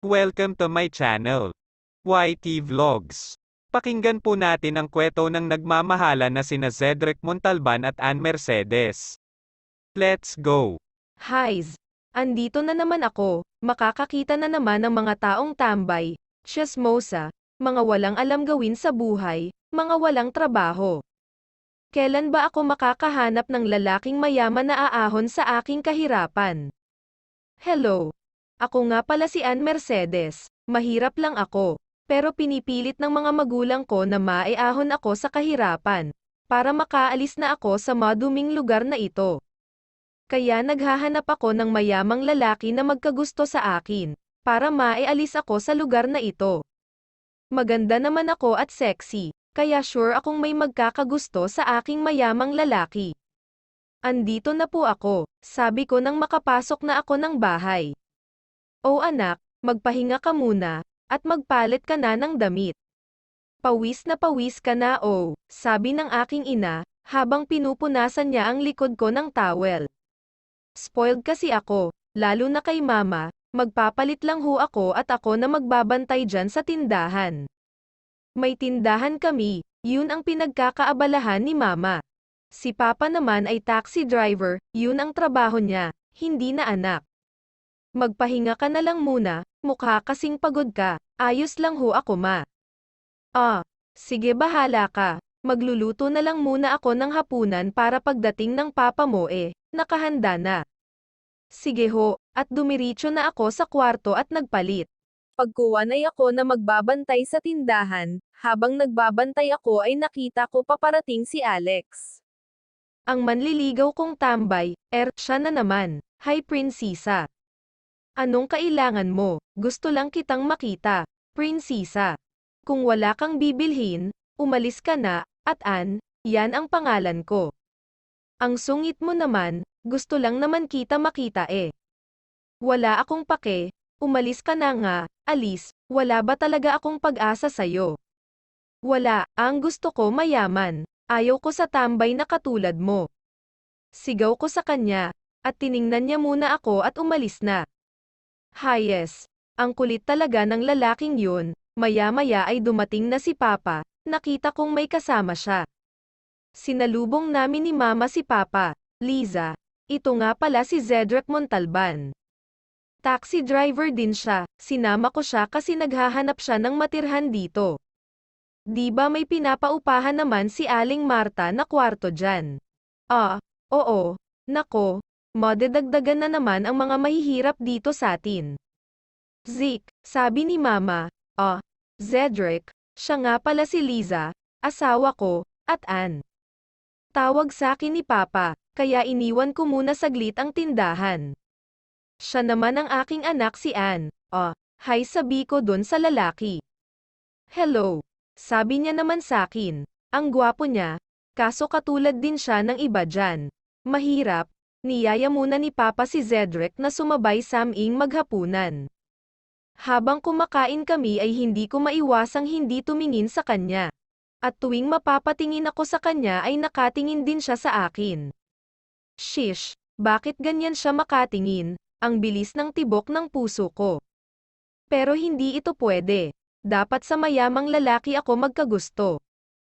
Welcome to my channel, YT Vlogs. Pakinggan po natin ang kwento ng nagmamahalan na sina Zedric Montalban at Ann Mercedes. Let's go! Highs! Andito na naman ako, makakakita na naman ng mga taong tambay, chismosa, mga walang alam gawin sa buhay, mga walang trabaho. Kailan ba ako makakahanap ng lalaking mayaman na aahon sa aking kahirapan? Hello! Ako nga pala si Ann Mercedes, mahirap lang ako, pero pinipilit ng mga magulang ko na maiahon ako sa kahirapan, para makaalis na ako sa maduming lugar na ito. Kaya naghahanap ako ng mayamang lalaki na magkagusto sa akin, para maialis ako sa lugar na ito. Maganda naman ako at sexy, kaya sure akong may magkakagusto sa aking mayamang lalaki. Andito na po ako, sabi ko nang makapasok na ako ng bahay. O anak, magpahinga ka muna, at magpalit ka na ng damit. Pawis na pawis ka na sabi ng aking ina, habang pinupunasan niya ang likod ko ng towel. Spoiled kasi ako, lalo na kay mama, magpapalit lang ho ako at ako na magbabantay dyan sa tindahan. May tindahan kami, yun ang pinagkakaabalahan ni mama. Si papa naman ay taxi driver, yun ang trabaho niya, hindi na anak. Magpahinga ka na lang muna, mukha kasing pagod ka, ayos lang ho ako ma. Sige bahala ka, magluluto na lang muna ako ng hapunan para pagdating ng papa mo nakahanda na. Sige ho, at dumiritso na ako sa kwarto at nagpalit. Pagkuwanay ako na magbabantay sa tindahan, habang nagbabantay ako ay nakita ko paparating si Alex. Ang manliligaw kong tambay, siya na naman. Hi prinsesa. Anong kailangan mo? Gusto lang kitang makita, prinsesa. Kung wala kang bibilhin, umalis ka na, at Ann, yan ang pangalan ko. Ang sungit mo naman, gusto lang naman kita makita Wala akong pake, umalis ka na nga, alis, wala ba talaga akong pag-asa sa'yo? Wala, ang gusto ko mayaman, ayaw ko sa tambay na katulad mo. Sigaw ko sa kanya, at tiningnan niya muna ako at umalis na. Hayes, ang kulit talaga ng lalaking yun, maya-maya ay dumating na si Papa, nakita kong may kasama siya. Sinalubong namin ni Mama si Papa, Liza, ito nga pala si Zedric Montalban. Taxi driver din siya, sinama ko siya kasi naghahanap siya ng matirhan dito. Di ba may pinapaupahan naman si Aling Marta na kwarto dyan? Oo, nako. Madedagdagan na naman ang mga mahihirap dito sa atin. Zik, sabi ni Mama, Zedric, siya nga pala si Liza, asawa ko, at Ann. Tawag sa akin ni Papa, kaya iniwan ko muna saglit ang tindahan. Siya naman ang aking anak si Ann, hi sabi ko dun sa lalaki. Hello, sabi niya naman sa akin, ang gwapo niya, kaso katulad din siya ng iba dyan. Mahirap. Niyaya muna ni Papa si Zedric na sumabay sa aming maghapunan. Habang kumakain kami ay hindi ko maiwasang hindi tumingin sa kanya. At tuwing mapapatingin ako sa kanya ay nakatingin din siya sa akin. Shish, bakit ganyan siya makatingin? Ang bilis ng tibok ng puso ko. Pero hindi ito pwede. Dapat sa mayamang lalaki ako magkagusto.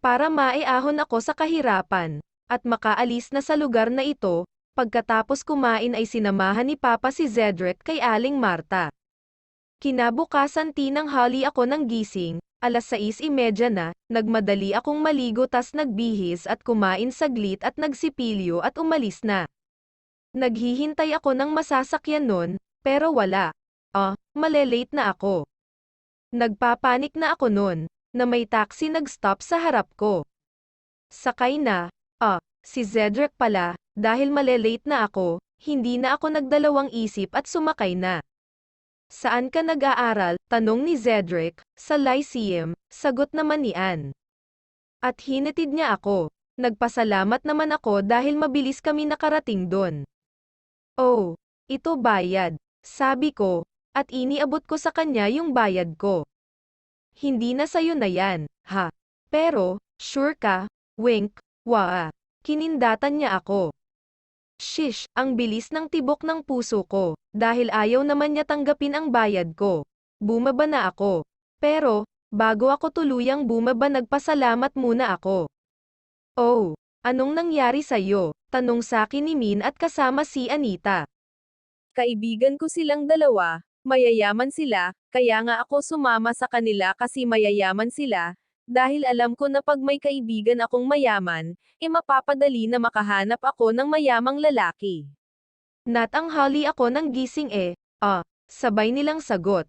Para maiahon ako sa kahirapan, at makaalis na sa lugar na ito. Pagkatapos kumain ay sinamahan ni Papa si Zedric kay Aling Marta. Kinabukasan tinanghali ako ng gising, 6:30 na, nagmadali akong maligo tas nagbihis at kumain saglit at nagsipilyo at umalis na. Naghihintay ako ng masasakyan nun, pero wala. Malelate na ako. Nagpapanik na ako nun, na may taxi nag-stop sa harap ko. Sakay na, si Zedric pala. Dahil malelate na ako, hindi na ako nagdalawang isip at sumakay na. Saan ka nag-aaral? Tanong ni Zedric. Sa Lyceum, sagot naman ni Ann. At hinatid niya ako. Nagpasalamat naman ako dahil mabilis kami nakarating doon. Ito bayad, sabi ko, at iniabot ko sa kanya yung bayad ko. Hindi na sayo na yan, ha? Pero, sure ka? Wink, kinindatan niya ako. Shish, ang bilis ng tibok ng puso ko, dahil ayaw naman niya tanggapin ang bayad ko. bumaba na ako. Pero, bago ako tuluyang bumaba nagpasalamat muna ako. Oh, anong nangyari sa'yo? Tanong sa'kin ni Min at kasama si Anita. Kaibigan ko silang dalawa, mayayaman sila, kaya nga ako sumama sa kanila kasi mayayaman sila, dahil alam ko na pag may kaibigan akong mayaman, mapapadali na makahanap ako ng mayamang lalaki. Natanghali ako ng gising sabay nilang sagot.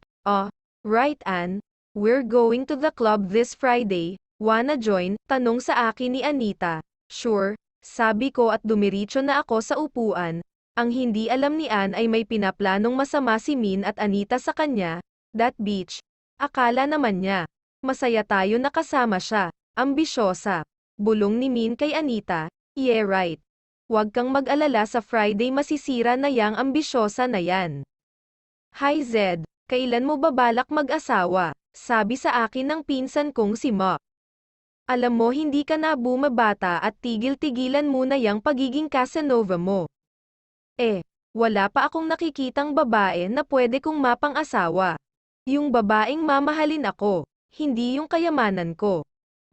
Right Ann, we're going to the club this Friday, wanna join? Tanong sa akin ni Anita. Sure, sabi ko at dumiretso na ako sa upuan. Ang hindi alam ni Ann ay may pinaplanong masama si Min at Anita sa kanya, that bitch. Akala naman niya, masaya tayo na kasama siya, ambisyosa. Bulong ni Min kay Anita, yeah right. Huwag kang mag-alala sa Friday masisira na yang ambisyosa na yan. Hi Zed, kailan mo ba balak mag-asawa? Sabi sa akin ng pinsan kong si Mop. Alam mo hindi ka na bumabata at tigil-tigilan muna yang pagiging Casanova mo. Wala pa akong nakikitang babae na pwede kong mapang-asawa. Yung babaeng mamahalin ako, hindi yung kayamanan ko.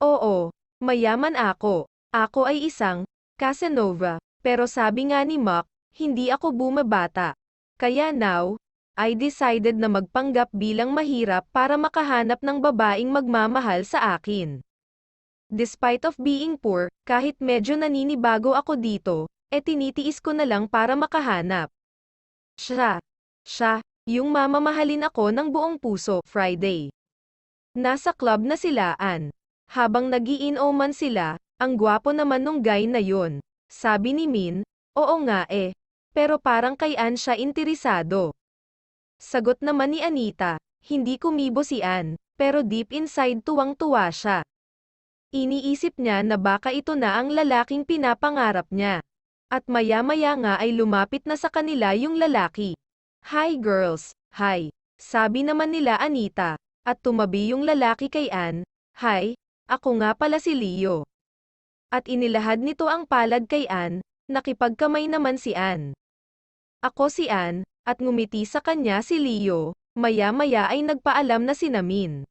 Oo, mayaman ako. Ako ay isang Casanova, pero sabi nga ni Mop, hindi ako bumabata. Kaya now, I decided na magpanggap bilang mahirap para makahanap ng babaeng magmamahal sa akin. Despite of being poor, kahit medyo naninibago ako dito, tinitiis ko na lang para makahanap. Siya, yung mamamahalin ako ng buong puso. Friday. Nasa club na sila Ann. Habang nag-iinuman sila, ang gwapo naman nung guy na yun. Sabi ni Min, oo nga pero parang kay Ann siya interesado. Sagot naman ni Anita, hindi kumibo si Ann, pero deep inside tuwang-tuwa siya. Iniisip niya na baka ito na ang lalaking pinapangarap niya. At maya-maya nga ay lumapit na sa kanila yung lalaki. Hi girls, hi. Sabi naman nila Anita, at tumabi yung lalaki kay Ann. Hi, ako nga pala si Leo. At inilahad nito ang palad kay Ann, nakipagkamay naman si Ann. Ako si Ann, at ngumiti sa kanya si Leo, maya-maya ay nagpaalam na si Min.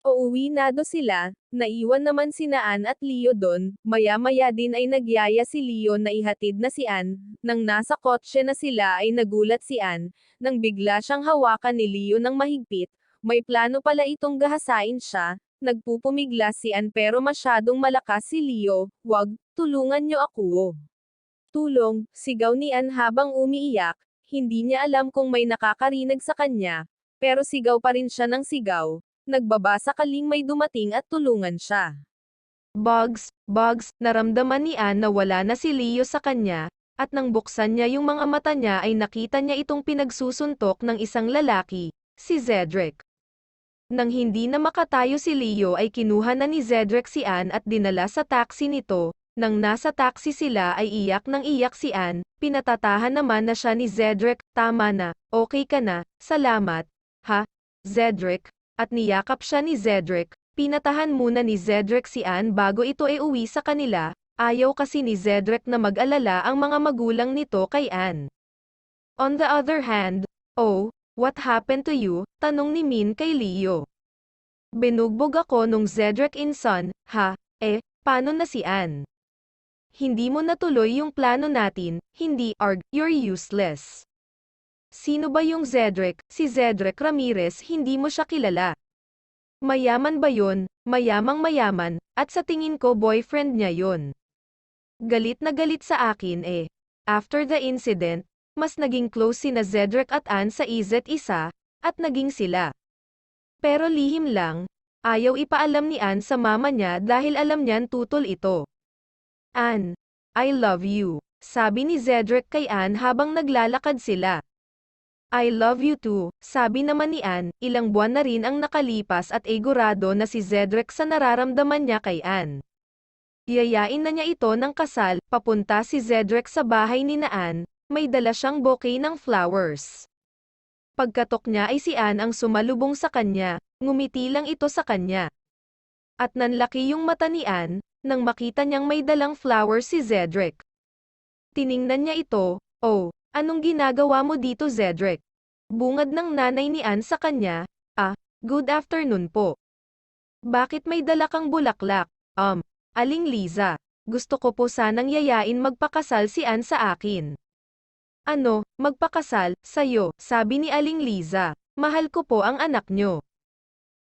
Uuwi na do sila, naiwan naman sina Ann at Leo doon, maya-maya din ay nagyaya si Leo na ihatid na si Ann, nang nasa kotse na sila ay nagulat si Ann, nang bigla siyang hawakan ni Leo ng mahigpit, may plano pala itong gahasain siya, nagpupumigla si Ann pero masyadong malakas si Leo, wag, tulungan niyo ako. Tulong, sigaw ni Ann habang umiiyak, hindi niya alam kung may nakakarinig sa kanya, pero sigaw pa rin siya ng sigaw. Nagbaba sakaling may dumating at tulungan siya. Bugs, naramdaman ni Ann na wala na si Leo sa kanya, at nang buksan niya yung mga mata niya ay nakita niya itong pinagsusuntok ng isang lalaki, si Zedric. Nang hindi na makatayo si Leo ay kinuha na ni Zedric si Ann at dinala sa taxi nito, nang nasa taxi sila ay iyak nang iyak si Ann, pinatatahan naman na siya ni Zedric, tama na, okay ka na, salamat, ha, Zedric. At niyakap siya ni Zedric, pinatahan muna ni Zedric si Ann bago ito uwi sa kanila, ayaw kasi ni Zedric na mag-alala ang mga magulang nito kay Ann. On the other hand, what happened to you? Tanong ni Min kay Leo. Binugbog ako nung Zedric inson, ha, paano na si Ann? Hindi mo natuloy yung plano natin, hindi, you're useless. Sino ba yung Zedric? Si Zedric Ramirez, hindi mo siya kilala. Mayaman ba yun? Mayamang mayaman, at sa tingin ko boyfriend niya yun. Galit na galit sa akin After the incident, mas naging close sina Zedric at Ann sa isa't isa, at naging sila. Pero lihim lang, ayaw ipaalam ni Ann sa mama niya dahil alam niyan tutol ito. Ann, I love you, sabi ni Zedric kay Ann habang naglalakad sila. I love you too, sabi naman ni Ann, ilang buwan na rin ang nakalipas at egurado na si Zedric sa nararamdaman niya kay Ann. Yayain na niya ito ng kasal, papunta si Zedric sa bahay ni Ann, may dala siyang bouquet ng flowers. Pagkatok niya ay si Ann ang sumalubong sa kanya, ngumiti lang ito sa kanya. At nanlaki yung mata ni Ann, nang makita niyang may dalang flowers si Zedric. Tiningnan niya ito, anong ginagawa mo dito Zedric? Bungad ng nanay ni Ann sa kanya, Good afternoon po. Bakit may dala kang bulaklak? Aling Liza. Gusto ko po sanang yayain magpakasal si Ann sa akin. Ano, magpakasal, sayo, sabi ni Aling Liza. Mahal ko po ang anak nyo.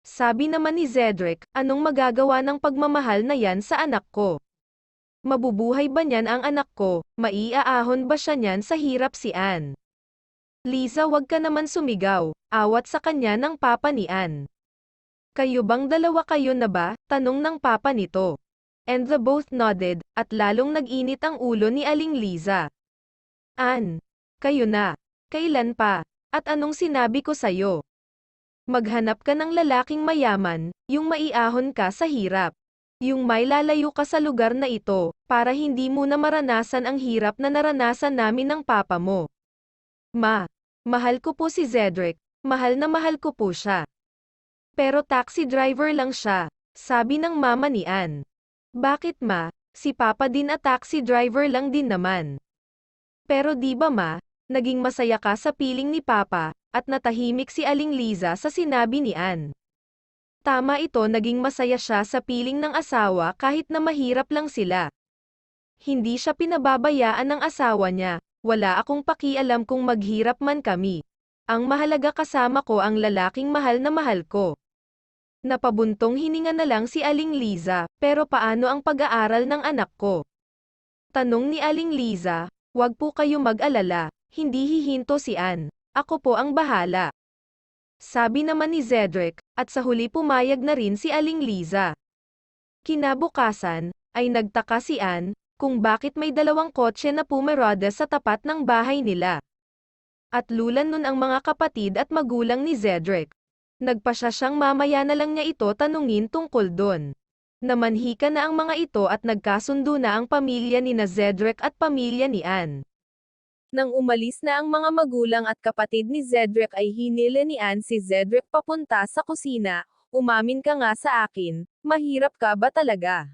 Sabi naman ni Zedric, anong magagawa ng pagmamahal na yan sa anak ko? Mabubuhay ba niyan ang anak ko? Maiaahon ba siya niyan sa hirap si Ann? Liza, wag ka naman sumigaw. Awat sa kanya ng papa ni Ann. Kayo bang dalawa kayo na ba? Tanong ng papa nito. And the both nodded, at lalong nag-init ang ulo ni Aling Liza. Ann, kayo na. Kailan pa? At anong sinabi ko sayo? Maghanap ka ng lalaking mayaman, yung maiahon ka sa hirap. Yung may lalayo ka sa lugar na ito, para hindi mo na maranasan ang hirap na naranasan namin ng papa mo. Mahal ko po si Zedric, mahal na mahal ko po siya. Pero taxi driver lang siya, sabi ng mama ni Ann. Bakit ma? Si papa din at taxi driver lang din naman. Pero di ba ma, naging masaya ka sa piling ni papa, at natahimik si Aling Liza sa sinabi ni Ann. Tama ito, naging masaya siya sa piling ng asawa kahit na mahirap lang sila. Hindi siya pinababayaan ng asawa niya, wala akong pakialam kung maghirap man kami. Ang mahalaga kasama ko ang lalaking mahal na mahal ko. Napabuntong hininga na lang si Aling Liza, pero paano ang pag-aaral ng anak ko? Tanong ni Aling Liza, wag po kayo mag-alala, hindi hihinto si Ann, ako po ang bahala. Sabi naman ni Zedric, at sa huli pumayag na rin si Aling Liza. Kinabukasan, ay nagtaka si Ann, kung bakit may dalawang kotse na pumerada sa tapat ng bahay nila. At lulan nun ang mga kapatid at magulang ni Zedric. Nagpasya siyang mamaya na lang niya ito tanungin tungkol doon. Namanhika na ang mga ito at nagkasundo na ang pamilya ni Zedric at pamilya ni Ann. Nang umalis na ang mga magulang at kapatid ni Zedric ay hinila ni Ann si Zedric papunta sa kusina. Umamin ka nga sa akin, mahirap ka ba talaga?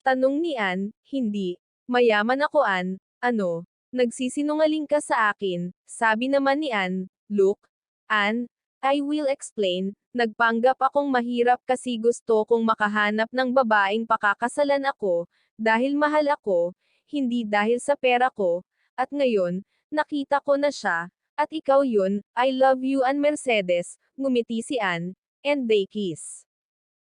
Tanong ni Ann, hindi. Mayaman ako Ann, ano? Nagsisinungaling ka sa akin, sabi naman ni Ann. Look, Ann, I will explain, nagpanggap akong mahirap kasi gusto kong makahanap ng babaeng pakakasalan ako, dahil mahal ako, hindi dahil sa pera ko, at ngayon, nakita ko na siya, at ikaw yun, I love you Ann Mercedes, ngumiti si Ann, and they kiss.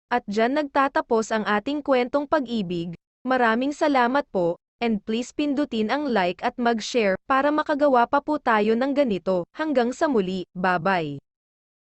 At dyan nagtatapos ang ating kwentong pag-ibig. Maraming salamat po, and please pindutin ang like at mag-share para makagawa pa po tayo ng ganito. Hanggang sa muli, bye-bye.